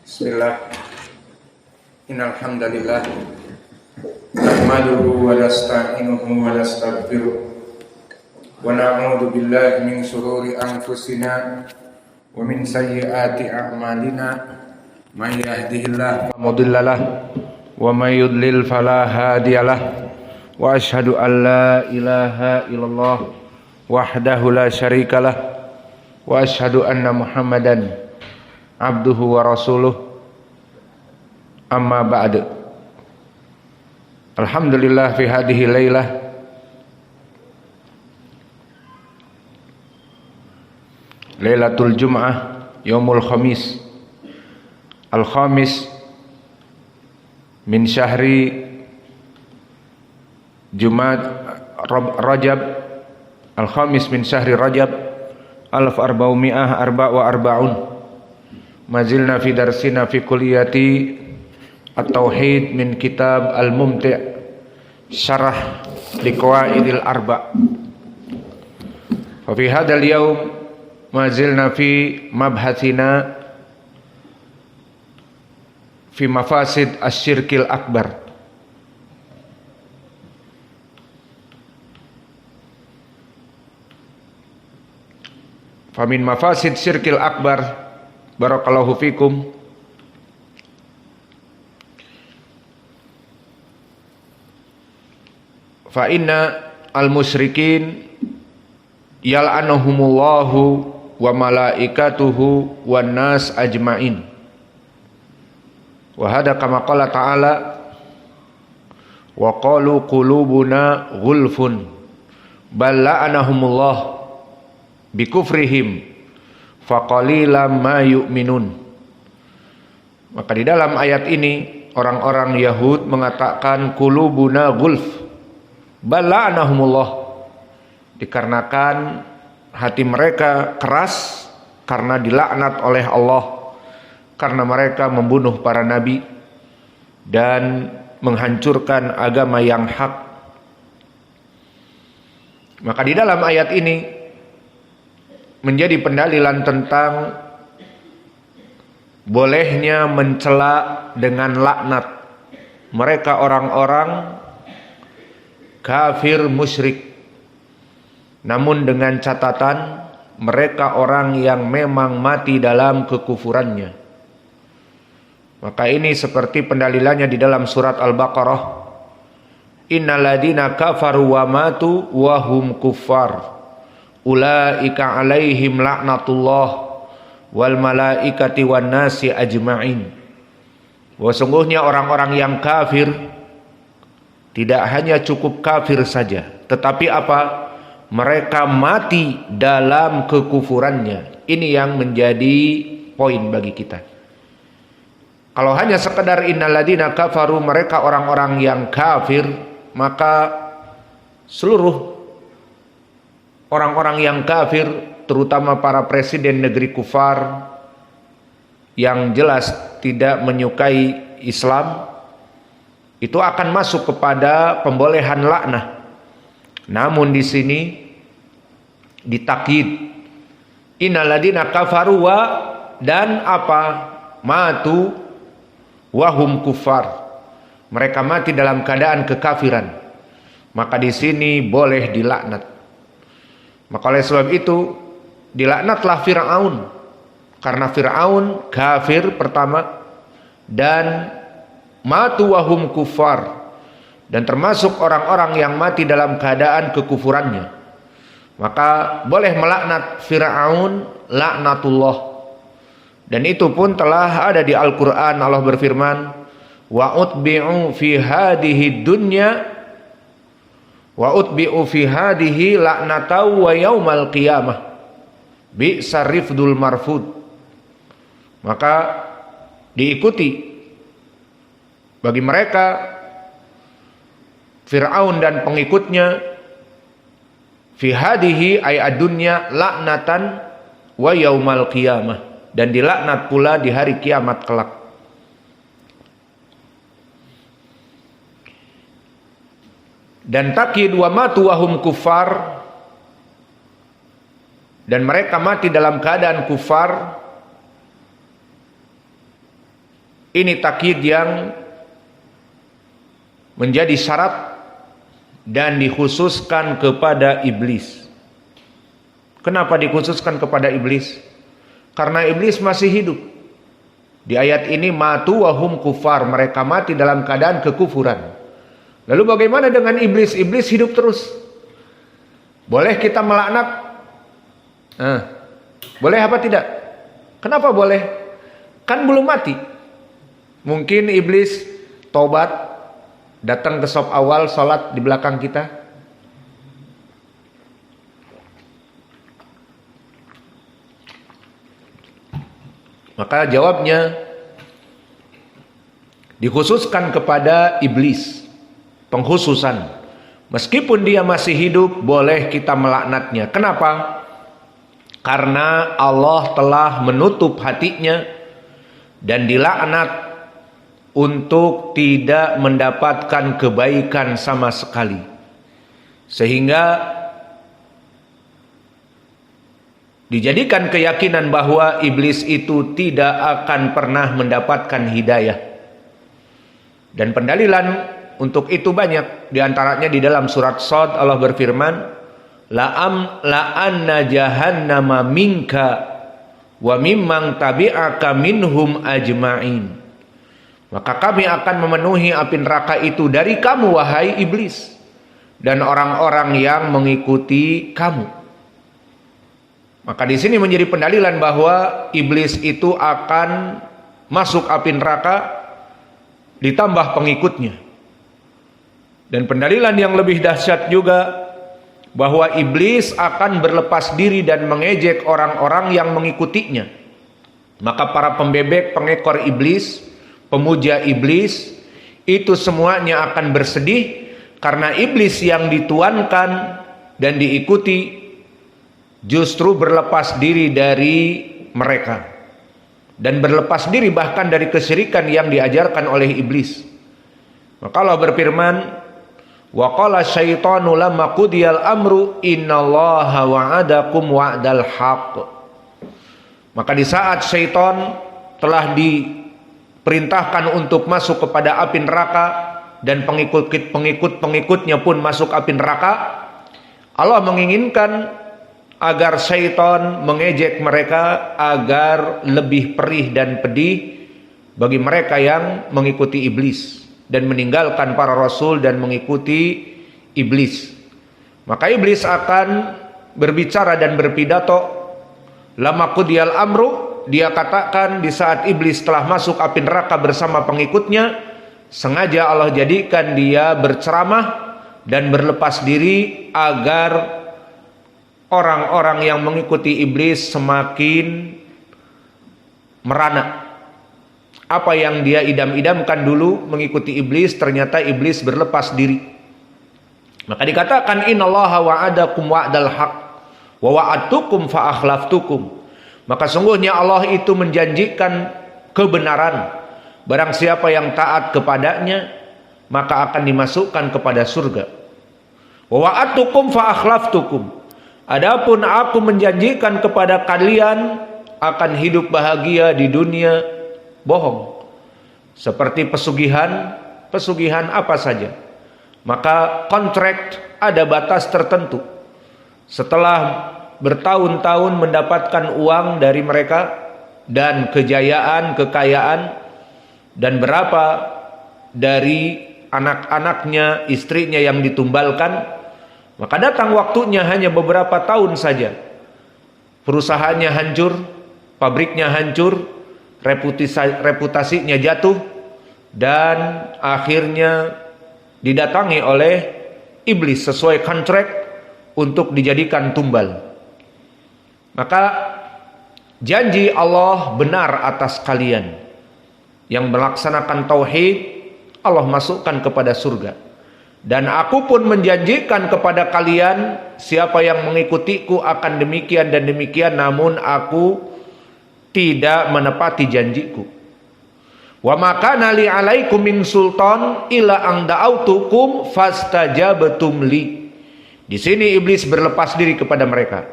Bismillah. Innal hamdalillah nahmaduhu wa nasta'inuhu wa nastaghfiruh wa na'udzu billahi min shururi anfusina wa min sayyiati a'malina. May yahdihillahu fala mudilla lahu wa may yudlil fala hadiyalah. Wa asyhadu an la ilaha illallah wahdahu la syarikalah wa asyhadu anna Muhammadan abduhu wa rasuluh. Amma ba'du. Alhamdulillah fi hadhihi lailah Lailatul Jum'ah Yaumul Khamis Al-Khamis min syahri Jumad Rajab Al-Khamis min syahri Rajab 1444. Mazilna fi darsina fi kulliyati At-Tauhid min kitab Al-Mumti' syarah liqawaidil arba'. Wa fi hadzal yaum mazilna fi mabhatsina fi mafasid asy-syirkil akbar. Fa min mafasid syirkil akbar, barakallahu fikum, fa inna al-musyrikin yal'anuhumullahu wa malaikatuhu wan nas ajmain. Wa hada kama qala ta'ala wa qalu qulubuna ghulfun bal la'anahumullah bikufrihim faqalilam ma yu'minun. Maka di dalam ayat ini orang-orang Yahud mengatakan qulubuna ghulf bal la'anahumullah, dikarenakan hati mereka keras karena dilaknat oleh Allah, karena mereka membunuh para nabi dan menghancurkan agama yang hak. Maka di dalam ayat ini menjadi pendalilan tentang bolehnya mencela dengan laknat mereka orang-orang kafir musyrik, namun dengan catatan mereka orang yang memang mati dalam kekufurannya. Maka ini seperti pendalilannya di dalam surat Al-Baqarah, innal ladina kafaru wa matu wa hum kuffar ulaika alaihim laknatullah wal malaikati wan nasi ajma'in. Sungguhnya orang-orang yang kafir tidak hanya cukup kafir saja, tetapi apa? Mereka mati dalam kekufurannya. Ini yang menjadi poin bagi kita. Kalau hanya sekedar innalladzina kafaru, mereka orang-orang yang kafir, maka seluruh orang-orang yang kafir, terutama para presiden negeri kufar yang jelas tidak menyukai Islam, itu akan masuk kepada pembolehan laknah. Namun di sini ditakyid innal ladina kafaru wa dan apa? Matu wa hum kuffar. Mereka mati dalam keadaan kekafiran. Maka di sini boleh dilaknat. Maka oleh sebab itu dilaknatlah Fir'aun, karena Fir'aun kafir pertama dan matu wahum kufar, dan termasuk orang-orang yang mati dalam keadaan kekufurannya. Maka boleh melaknat Fir'aun laknatullah. Dan itu pun telah ada di Al-Quran. Allah berfirman, wa utbi'u fi hadihi dunya wa utbi'u fi hadihi laknatau wa yaumal qiyamah bi'sa rifdul marfud. Maka diikuti bagi mereka Fir'aun dan pengikutnya fi hadihi ay adunya laknatan wa yaumal qiyamah, dan dilaknat pula di hari kiamat kelak. Dan takyid wa matu wa hum kuffar, dan mereka mati dalam keadaan kufar. Ini takyid yang menjadi syarat dan dikhususkan kepada iblis. Kenapa dikhususkan kepada iblis? Karena iblis masih hidup. Di ayat ini matu wahum kufar, mereka mati dalam keadaan kekufuran. Lalu bagaimana dengan iblis? Iblis hidup terus. Boleh kita melaknat? Boleh apa tidak? Kenapa boleh? Kan belum mati. Mungkin iblis tobat, datang ke saf awal, sholat di belakang kita. Maka jawabnya dikhususkan kepada iblis. Pengkhususan. Meskipun dia masih hidup, boleh kita melaknatnya. Kenapa? Karena Allah telah menutup hatinya dan dilaknat untuk tidak mendapatkan kebaikan sama sekali. Sehingga dijadikan keyakinan bahwa iblis itu tidak akan pernah mendapatkan hidayah. Dan pendalilan untuk itu banyak. Di antaranya di dalam surat Shad Allah berfirman, la'anna jahannama minka wa mimman tabi'aka minhum ajma'in. Maka kami akan memenuhi api neraka itu dari kamu wahai iblis dan orang-orang yang mengikuti kamu. Maka di sini menjadi pendalilan bahwa iblis itu akan masuk api neraka ditambah pengikutnya. Dan pendalilan yang lebih dahsyat juga bahwa iblis akan berlepas diri dan mengejek orang-orang yang mengikutinya. Maka para pembebek, pengekor iblis, pemuja iblis, itu semuanya akan bersedih karena iblis yang dituankan dan diikuti justru berlepas diri dari mereka dan berlepas diri bahkan dari kesyirikan yang diajarkan oleh iblis. Maka Allah berfirman, wa qala syaitanu lamma qudiyal amru innallaha wa'adakum wa'dal haqq. Maka di saat syaitan telah diperintahkan untuk masuk kepada api neraka dan pengikut-pengikutnya pun masuk api neraka, Allah menginginkan agar syaitan mengejek mereka agar lebih perih dan pedih bagi mereka yang mengikuti iblis dan meninggalkan para rasul dan mengikuti iblis. Maka iblis akan berbicara dan berpidato, lama qudiyal amru, dia katakan di saat iblis telah masuk api neraka bersama pengikutnya, sengaja Allah jadikan dia berceramah dan berlepas diri agar orang-orang yang mengikuti iblis semakin merana. Apa yang dia idam-idamkan dulu mengikuti iblis, ternyata iblis berlepas diri. Maka dikatakan innallaha wa'adakum wa'dal haq wa wa'adtukum fa akhlaftukum. Maka sungguhnya Allah itu menjanjikan kebenaran. Barang siapa yang taat kepadanya, maka akan dimasukkan kepada surga. Wa wa'adtukum fa akhlaftukum. Adapun aku menjanjikan kepada kalian akan hidup bahagia di dunia, bohong. Seperti pesugihan apa saja. Maka kontrak ada batas tertentu. Setelah bertahun-tahun mendapatkan uang dari mereka dan kejayaan, kekayaan, dan berapa dari anak-anaknya, istrinya yang ditumbalkan, maka datang waktunya hanya beberapa tahun saja. Perusahaannya hancur, pabriknya hancur, reputasinya jatuh, dan akhirnya didatangi oleh iblis sesuai kontrak untuk dijadikan tumbal. Maka janji Allah benar atas kalian yang melaksanakan tauhid, Allah masukkan kepada surga. Dan aku pun menjanjikan kepada kalian, siapa yang mengikutiku akan demikian dan demikian, namun aku tidak menepati janjiku. Wa makana li alaikum min sultan illa ang da'autukum fastajabtum li. Di sini iblis berlepas diri kepada mereka.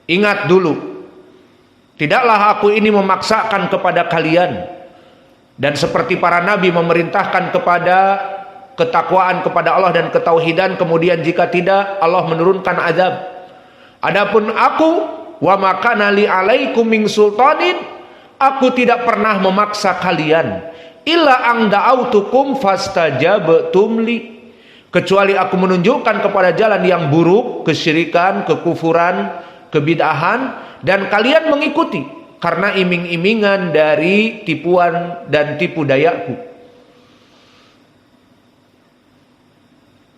Ingat dulu, tidaklah aku ini memaksakan kepada kalian, Dan seperti para nabi memerintahkan kepada ketakwaan kepada Allah dan ketauhidan, kemudian jika tidak Allah menurunkan azab. Adapun aku, wa makana li alaikum min sultanin, aku tidak pernah memaksa kalian, illa ang da'autukum fastajabtum li, kecuali aku menunjukkan kepada jalan yang buruk, kesyirikan, kekufuran, kebid'ahan, dan kalian mengikuti karena iming-imingan dari tipuan dan tipu dayaku.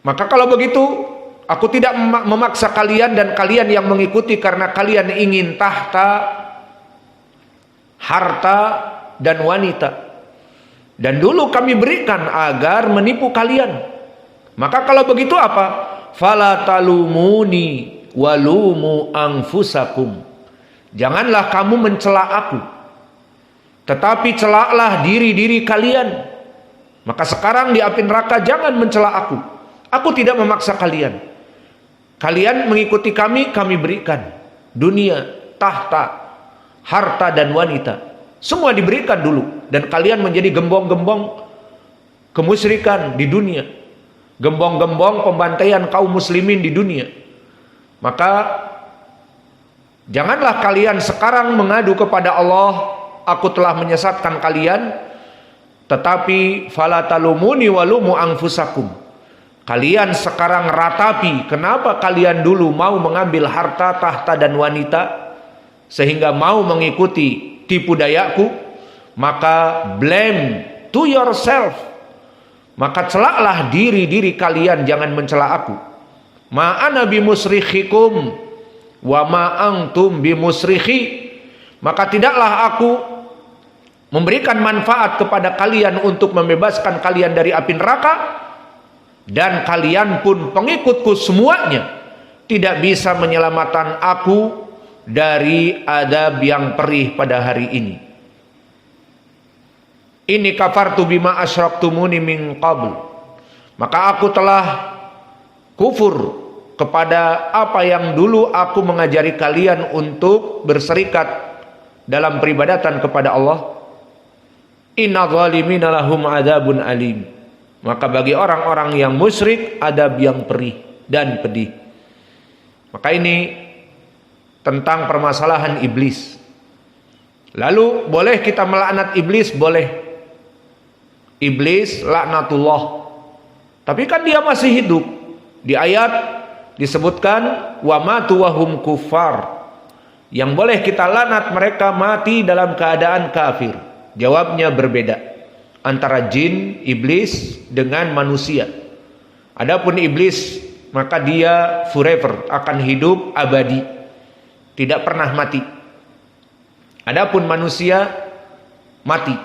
Maka kalau begitu, aku tidak memaksa kalian dan kalian yang mengikuti karena kalian ingin tahta, harta, dan wanita. Dan dulu kami berikan agar menipu kalian. Maka kalau begitu apa? Fala talumuni walumu anfusakum. Janganlah kamu mencela aku, tetapi celaklah diri-diri kalian. Maka sekarang di api neraka jangan mencela aku. Aku tidak memaksa kalian. Kalian mengikuti kami, kami berikan dunia, tahta, harta, dan wanita. Semua diberikan dulu. Dan kalian menjadi gembong-gembong kemusyrikan di dunia, gembong-gembong pembantaian kaum muslimin di dunia. Maka janganlah kalian sekarang mengadu kepada Allah, aku telah menyesatkan kalian, tetapi fala talumuni walumu anfusakum. Kalian sekarang ratapi kenapa kalian dulu mau mengambil harta, tahta, dan wanita sehingga mau mengikuti tipu dayaku. Maka blame to yourself. Maka celaklah diri-diri kalian, jangan mencela aku. Ma ana bimusrikhikum wa ma antum bimusrikhi. Maka tidaklah aku memberikan manfaat kepada kalian untuk membebaskan kalian dari api neraka, dan kalian pun pengikutku semuanya tidak bisa menyelamatkan aku dari adab yang perih pada hari ini. Ini kafartu bima asyraktumuni min qabl. Maka aku telah kufur kepada apa yang dulu aku mengajari kalian untuk berserikat dalam peribadatan kepada Allah. Inna zalimina lahum adzabun alim. Maka bagi orang-orang yang musyrik adab yang perih dan pedih. Maka ini tentang permasalahan iblis. Lalu boleh kita melaknat iblis? Boleh. Iblis laknatullah. Tapi kan dia masih hidup. Di ayat disebutkan wa matu wa hum kuffar. Yang boleh kita laknat mereka mati dalam keadaan kafir. Jawabnya berbeda antara jin, iblis dengan manusia. Adapun iblis, maka dia forever, akan hidup abadi, tidak pernah mati. Adapun manusia mati.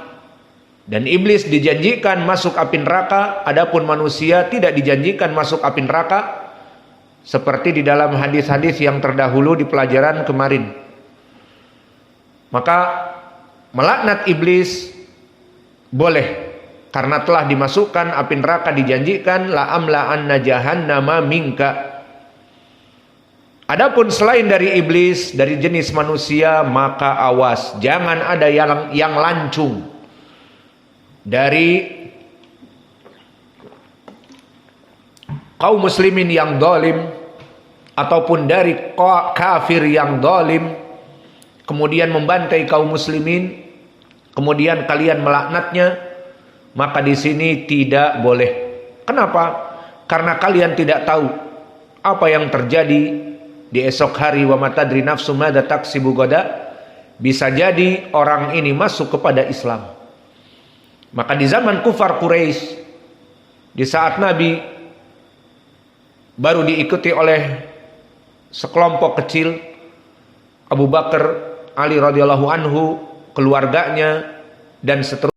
Dan iblis dijanjikan masuk api neraka, adapun manusia tidak dijanjikan masuk api neraka, seperti di dalam hadis-hadis yang terdahulu di pelajaran kemarin. Maka melaknat iblis boleh, karena telah dimasukkan api neraka, dijanjikan la amla'anna jahannama minka. Adapun selain dari iblis, dari jenis manusia, maka awas, jangan ada yang lancung dari kaum muslimin yang zalim ataupun dari kafir yang zalim, kemudian membantai kaum muslimin, kemudian kalian melaknatnya. Maka di sini tidak boleh. Kenapa? Karena kalian tidak tahu apa yang terjadi di esok hari. Wa matadri nafsu madza taksibu gada. Bisa jadi orang ini masuk kepada Islam. Maka di zaman kufar Quraisy, di saat Nabi baru diikuti oleh sekelompok kecil, Abu Bakar, Ali radhiyallahu anhu, keluarganya, dan seterusnya,